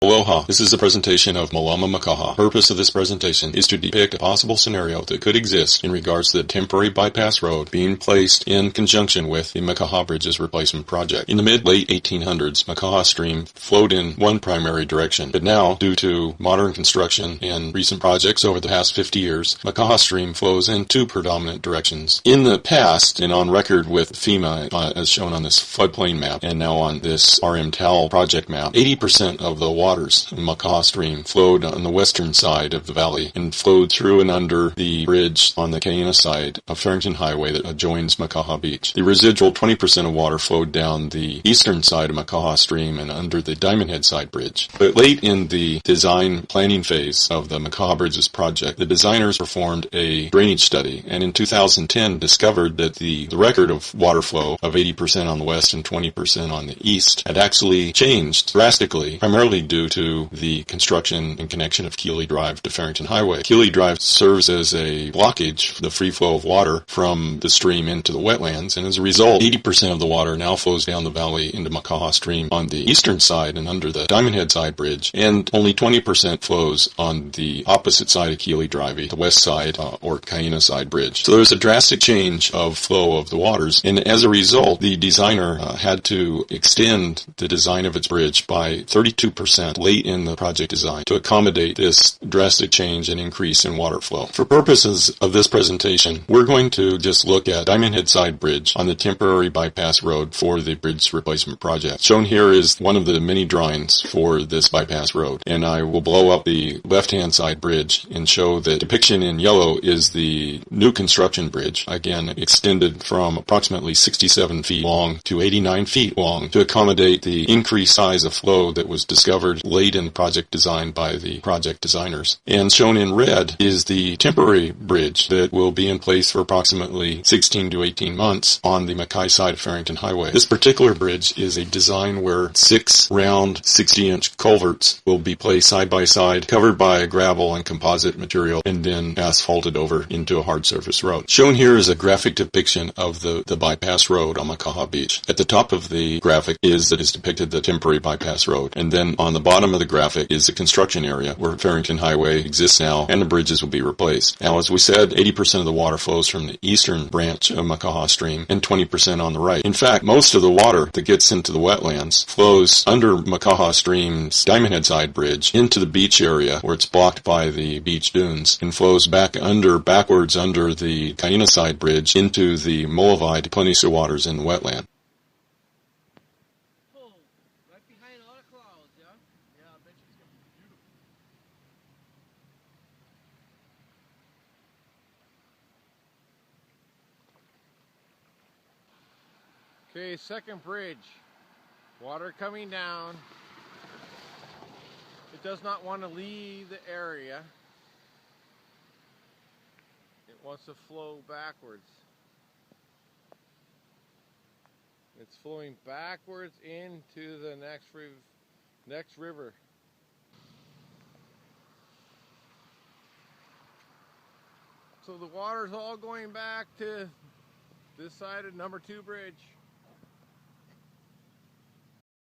Aloha, this is a presentation of Malama Makaha. The purpose of this presentation is to depict a possible scenario that could exist in regards to the temporary bypass road being placed in conjunction with the Makaha Bridges replacement project. In the mid-late 1800s, Makaha Stream flowed in one primary direction, but now, due to modern construction and recent projects over the past 50 years, Makaha Stream flows in two predominant directions. In the past, and on record with FEMA, as shown on this floodplain map, and now on this RMTAL project map, 80% of the waters in Makaha Stream flowed on the western side of the valley and flowed through and under the bridge on the Kaina side of Farrington Highway that adjoins Makaha Beach. The residual 20% of water flowed down the eastern side of Makaha Stream and under the Diamond Head Side Bridge. But late in the design planning phase of the Makaha Bridges project, the designers performed a drainage study and in 2010 discovered that the record of water flow of 80% on the west and 20% on the east had actually changed drastically, primarily due to the construction and connection of Keeley Drive to Farrington Highway. Keeley Drive serves as a blockage for the free flow of water from the stream into the wetlands, and as a result, 80% of the water now flows down the valley into Makaha Stream on the eastern side and under the Diamond Head Side Bridge, and only 20% flows on the opposite side of Keeley Drive, the west side or Kaina Side Bridge. So there's a drastic change of flow of the waters, and as a result, the designer had to extend the design of its bridge by 32% late in the project design to accommodate this drastic change and increase in water flow. For purposes of this presentation, we're going to just look at Diamond Head Side Bridge on the temporary bypass road for the bridge replacement project. Shown here is one of the many drawings for this bypass road, and I will blow up the left-hand side bridge and show the depiction in yellow is the new construction bridge, again extended from approximately 67 feet long to 89 feet long to accommodate the increased size of flow that was discovered late in the project design by the project designers. And shown in red is the temporary bridge that will be in place for approximately 16 to 18 months on the makai side of Farrington Highway. This particular bridge is a design where 6 round 60-inch culverts will be placed side by side, covered by gravel and composite material, and then asphalted over into a hard surface road. Shown here is a graphic depiction of the bypass road on Makaha Beach. At the top of the graphic is depicted the temporary bypass road, and then on the bottom of the graphic is the construction area where Farrington Highway exists now and the bridges will be replaced. Now, as we said, 80% of the water flows from the eastern branch of Makaha Stream and 20% on the right. In fact, most of the water that gets into the wetlands flows under Makaha Stream's Diamond Head Side Bridge into the beach area where it's blocked by the beach dunes and flows backwards under the Kaina Side Bridge into the Molavai to Peninsula waters in the wetland. Okay, second bridge. Water coming down. It does not want to leave the area. It wants to flow backwards. It's flowing backwards into the next river. So the water's all going back to this side of number 2 bridge.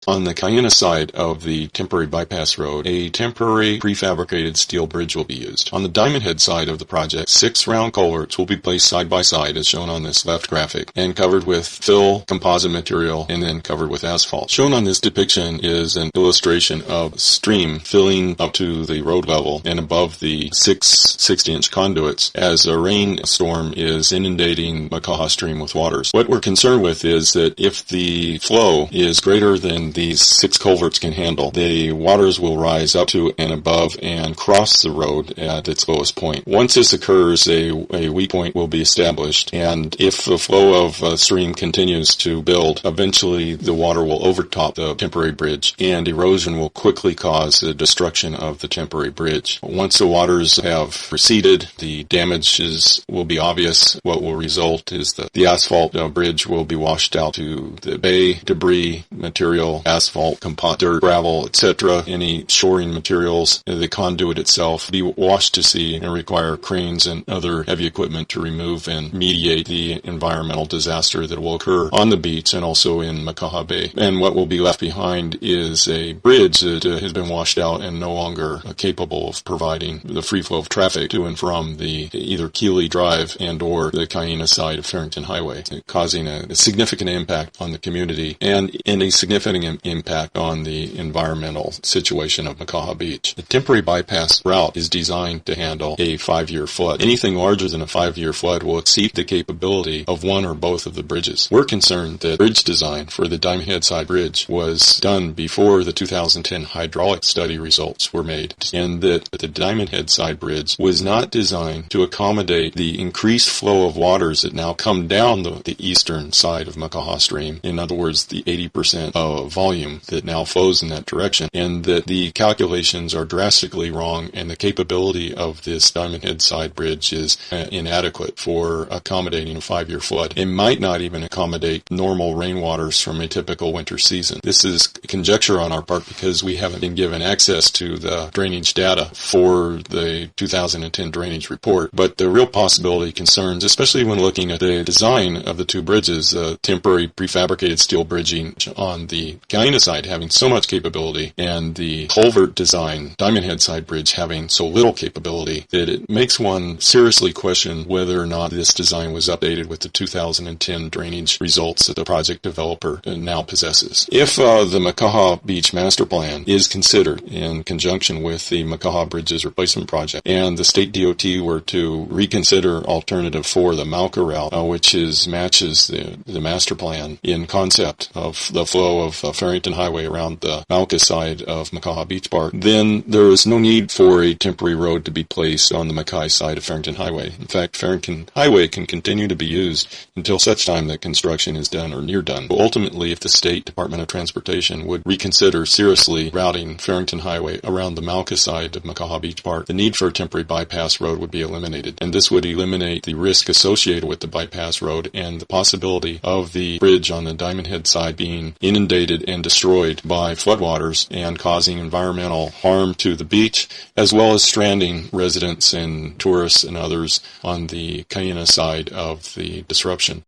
On the Kaina side of the temporary bypass road, a temporary prefabricated steel bridge will be used. On the Diamond Head side of the project, 6 round culverts will be placed side by side as shown on this left graphic and covered with fill composite material and then covered with asphalt. Shown on this depiction is an illustration of a stream filling up to the road level and above the 6 60-inch conduits as a rainstorm is inundating Makaha Stream with waters. What we're concerned with is that if the flow is greater than these 6 culverts can handle, the waters will rise up to and above and cross the road at its lowest point. Once this occurs, a weak point will be established, and if the flow of a stream continues to build, eventually the water will overtop the temporary bridge, and erosion will quickly cause the destruction of the temporary bridge. Once the waters have receded, the damages will be obvious. What will result is that the asphalt bridge will be washed out to the bay. Debris material asphalt, composite, dirt, gravel, etc., any shoring materials, the conduit itself, be washed to sea and require cranes and other heavy equipment to remove and mediate the environmental disaster that will occur on the beach and also in Makaha Bay. And what will be left behind is a bridge that has been washed out and no longer capable of providing the free flow of traffic to and from the either Keeley Drive and or the Cayena side of Farrington Highway, causing a significant impact on the community and a significant impact on the environmental situation of Makaha Beach. The temporary bypass route is designed to handle a 5-year flood. Anything larger than a 5-year flood will exceed the capability of one or both of the bridges. We're concerned that bridge design for the Diamond Head Side Bridge was done before the 2010 hydraulic study results were made, and that the Diamond Head Side Bridge was not designed to accommodate the increased flow of waters that now come down the eastern side of Makaha Stream. In other words, the 80% of volume that now flows in that direction, and that the calculations are drastically wrong, and the capability of this Diamond Head Side Bridge is inadequate for accommodating a 5-year flood. It might not even accommodate normal rainwaters from a typical winter season. This is conjecture on our part because we haven't been given access to the drainage data for the 2010 drainage report, but the real possibility concerns, especially when looking at the design of the two bridges, temporary prefabricated steel bridging on the Cayena side having so much capability, and the culvert design, Diamond Head Side Bridge, having so little capability, that it makes one seriously question whether or not this design was updated with the 2010 drainage results that the project developer now possesses. If the Makaha Beach Master Plan is considered in conjunction with the Makaha Bridges Replacement Project, and the state DOT were to reconsider alternative 4, the Mauka route, which matches the master plan in concept of the flow of Farrington Highway around the Mauka side of Makaha Beach Park, then there is no need for a temporary road to be placed on the Makai side of Farrington Highway. In fact, Farrington Highway can continue to be used until such time that construction is done or near done. But ultimately, if the State Department of Transportation would reconsider seriously routing Farrington Highway around the Mauka side of Makaha Beach Park, the need for a temporary bypass road would be eliminated. And this would eliminate the risk associated with the bypass road and the possibility of the bridge on the Diamond Head side being inundated and destroyed by floodwaters and causing environmental harm to the beach, as well as stranding residents and tourists and others on the Cayena side of the disruption.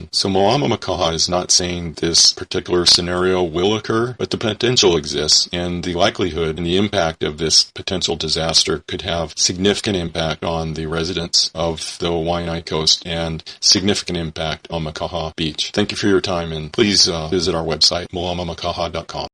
So Malama Makaha is not saying this particular scenario will occur, but the potential exists, and the likelihood and the impact of this potential disaster could have significant impact on the residents of the Waianae Coast and significant impact on Makaha Beach. Thank you for your time, and please visit our website, malamamakaha.com.